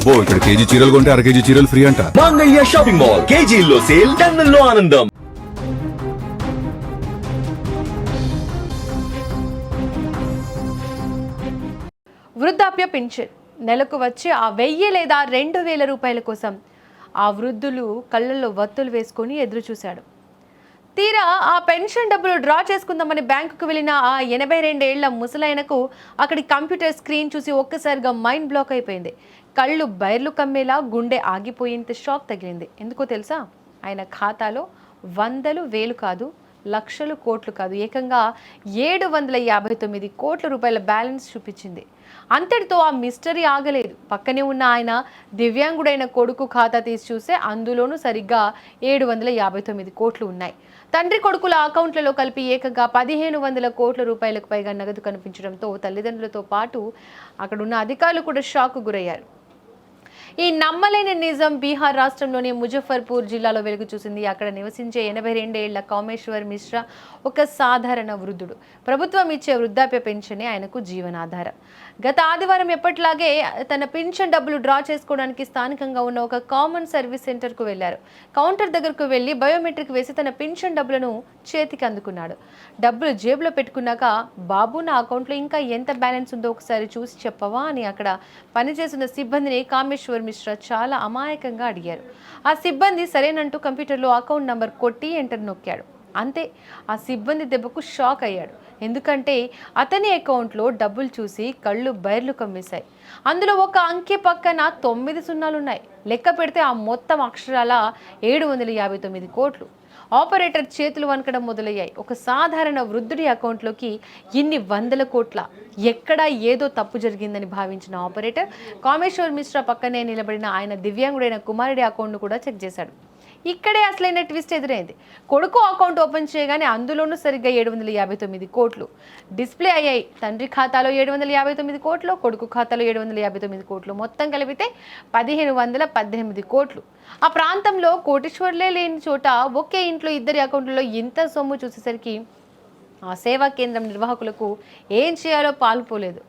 అబ్బో ఇక్కడ కేజీ చీరలు కొంటే అర కేజీ చీరలు ఫ్రీ అంట. మంగళ్య షాపింగ్ మాల్, కేజీల్లో సేల్, టన్నుల్లో ఆనందం. వృద్ధాప్య పింఛన్ నెలకు వచ్చి ఆ 1000 లేదా 2000 రూపాయల కోసం ఆ వృద్ధులు కళ్ళల్లో వత్తులు వేసుకొని ఎదురు చూశాడు. తీరా ఆ పెన్షన్ డబ్బులు డ్రా చేసుకుందామని బ్యాంకుకు వెళ్ళిన ఆ 82 ఏళ్ల ముసలాయనకు అక్కడి కంప్యూటర్ స్క్రీన్ చూసి ఒక్కసారిగా మైండ్ బ్లాక్ అయిపోయింది. కళ్ళు బైర్లు కమ్మేలా గుండె ఆగిపోయేంత షాక్ తగిలింది. ఎందుకో తెలుసా? ఆయన ఖాతాలో వందలు వేలు కాదు, లక్షలు కోట్లు కాదు, ఏకంగా 759 కోట్ల రూపాయల బ్యాలెన్స్ చూపించింది. అంతటితో ఆ మిస్టరీ ఆగలేదు. పక్కనే ఉన్న ఆయన దివ్యాంగుడైన కొడుకు ఖాతా తీసి చూస్తే అందులోనూ సరిగ్గా 759 కోట్లు ఉన్నాయి. తండ్రి కొడుకుల అకౌంట్లలో కలిపి ఏకంగా 1500 కోట్ల రూపాయలకు పైగా నగదు కనిపించడంతో తల్లిదండ్రులతో పాటు అక్కడున్న అధికారులు కూడా షాక్ గురయ్యారు. ఈ నమ్మలేని నిజం బీహార్ రాష్ట్రంలోని ముజఫర్పూర్ జిల్లాలో వెలుగు చూసింది. అక్కడ నివసించే 82 ఏళ్ల కామేశ్వర్ మిశ్రా ఒక సాధారణ వృద్ధుడు. ప్రభుత్వం ఇచ్చే వృద్ధాప్య పెన్షనే ఆయనకు జీవనాధారం. గత ఆదివారం ఎప్పటిలాగే తన పెన్షన్ డబ్బులు డ్రా చేసుకోవడానికి స్థానికంగా ఉన్న ఒక కామన్ సర్వీస్ సెంటర్కు వెళ్లారు. కౌంటర్ దగ్గరకు వెళ్లి బయోమెట్రిక్ వేసి తన పెన్షన్ డబ్బులను చేతికి అందుకున్నాడు. డబ్బులు జేబులో పెట్టుకున్నాక, బాబు నా అకౌంట్లో ఇంకా ఎంత బ్యాలెన్స్ ఉందో ఒకసారి చూసి చెప్పవా అని అక్కడ పనిచేస్తున్న సిబ్బందిని కామేశ్వర్ మిశ్రా చాలా అమాయకంగా అడిగారు. ఆ సిబ్బంది సరేనంటూ కంప్యూటర్లో అకౌంట్ నంబర్ కొట్టి ఎంటర్ నొక్కాడు. అంతే, ఆ సిబ్బంది దెబ్బకు షాక్ అయ్యాడు. ఎందుకంటే అతని అకౌంట్లో డబ్బులు చూసి కళ్ళు బైర్లు కమ్మేశాయి. అందులో ఒక అంకె పక్కన 9 సున్నాలున్నాయి. లెక్క పెడితే ఆ మొత్తం అక్షరాల 759 కోట్లు. ఆపరేటర్ చేతులు వణకడం మొదలయ్యాయి. ఒక సాధారణ వృద్ధుడి అకౌంట్లోకి ఇన్ని వందల కోట్ల, ఎక్కడా ఏదో తప్పు జరిగిందని భావించిన ఆపరేటర్ కామేశ్వర్ మిశ్రా పక్కనే నిలబడిన ఆయన దివ్యాంగుడైన కుమారుడి అకౌంట్ను కూడా చెక్ చేశాడు. ఇక్కడే అసలైన ట్విస్ట్ ఎదురైంది. కొడుకు అకౌంట్ ఓపెన్ చేయగానే అందులోనూ సరిగ్గా 759 కోట్లు డిస్ప్లే అయ్యాయి. తండ్రి ఖాతాలో 759 కోట్లు, కొడుకు ఖాతాలో 759 కోట్లు, మొత్తం కలిపితే 1518 కోట్లు. ఆ ప్రాంతంలో కోటీశ్వర్లే లేని చోట ఒకే ఇంట్లో ఇద్దరి అకౌంట్లలో ఇంత సొమ్ము చూసేసరికి ఆ సేవా కేంద్రం నిర్వాహకులకు ఏం చేయాలో పాలుపోలేదు.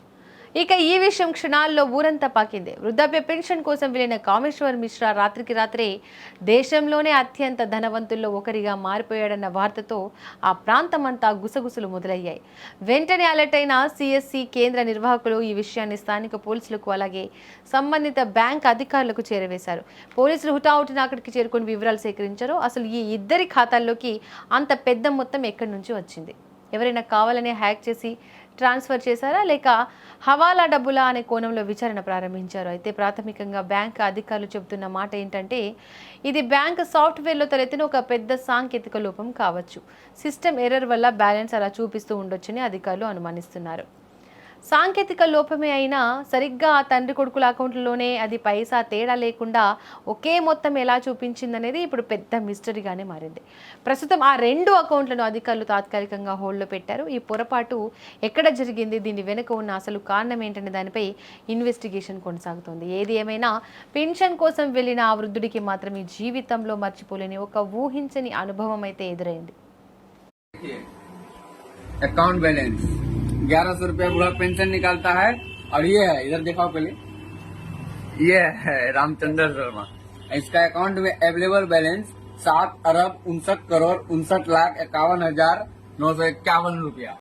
ఇక ఈ విషయం క్షణాల్లో ఊరంతా పాకింది. వృద్ధాప్య పెన్షన్ కోసం వెళ్లిన కామేశ్వర్ మిశ్రా రాత్రికి రాత్రే దేశంలోనే అత్యంత ధనవంతుల్లో ఒకరిగా మారిపోయాడన్న వార్తతో ఆ ప్రాంతమంతా గుసగుసలు మొదలయ్యాయి. వెంటనే అలర్ట్ అయిన సిఎస్సి కేంద్ర నిర్వాహకులు ఈ విషయాన్ని స్థానిక పోలీసులకు అలాగే సంబంధిత బ్యాంక్ అధికారులకు చేరవేశారు. పోలీసులు హుటాహుటిన అక్కడికి చేరుకుని వివరాలు సేకరించారు. అసలు ఈ ఇద్దరి ఖాతాల్లోకి అంత పెద్ద మొత్తం ఎక్కడి నుంచి వచ్చింది? ఎవరైనా కావాలనే హ్యాక్ చేసి ట్రాన్స్ఫర్ చేశారా, లేక హవాలా డబ్బులా అనే కోణంలో విచారణ ప్రారంభించారు. అయితే ప్రాథమికంగా బ్యాంక్ అధికారులు చెబుతున్న మాట ఏంటంటే, ఇది బ్యాంక్ సాఫ్ట్వేర్లో తలెత్తిన ఒక పెద్ద సాంకేతిక లోపం కావచ్చు. సిస్టమ్ ఎర్రర్ వల్ల బ్యాలెన్స్ అలా చూపిస్తూ ఉండొచ్చని అధికారులు అనుమానిస్తున్నారు. సాంకేతిక లోపమే అయినా సరిగ్గా ఆ తండ్రి కొడుకుల అకౌంట్లోనే అది పైసా తేడా లేకుండా ఒకే మొత్తం ఎలా చూపించిందనేది ఇప్పుడు పెద్ద మిస్టరీగానే మారింది. ప్రస్తుతం ఆ 2 అకౌంట్లను అధికారులు తాత్కాలికంగా హోల్డ్లో పెట్టారు. ఈ పొరపాటు ఎక్కడ జరిగింది, దీని వెనుక ఉన్న అసలు కారణం ఏంటనే దానిపై ఇన్వెస్టిగేషన్ కొనసాగుతోంది. ఏది ఏమైనా పెన్షన్ కోసం వెళ్ళిన ఆ వృద్ధుడికి మాత్రం ఈ జీవితంలో మర్చిపోలేని ఒక ఊహించని అనుభవం అయితే ఎదురైంది. अकाउंट बैलेंस 1100 रुपया पूरा पेंशन निकालता है। और ये है, इधर दिखाओ पहले, ये है रामचंद्र शर्मा। इसका अकाउंट में अवेलेबल बैलेंस 7 अरब 59 करोड़ 59 लाख 51,951 रुपया।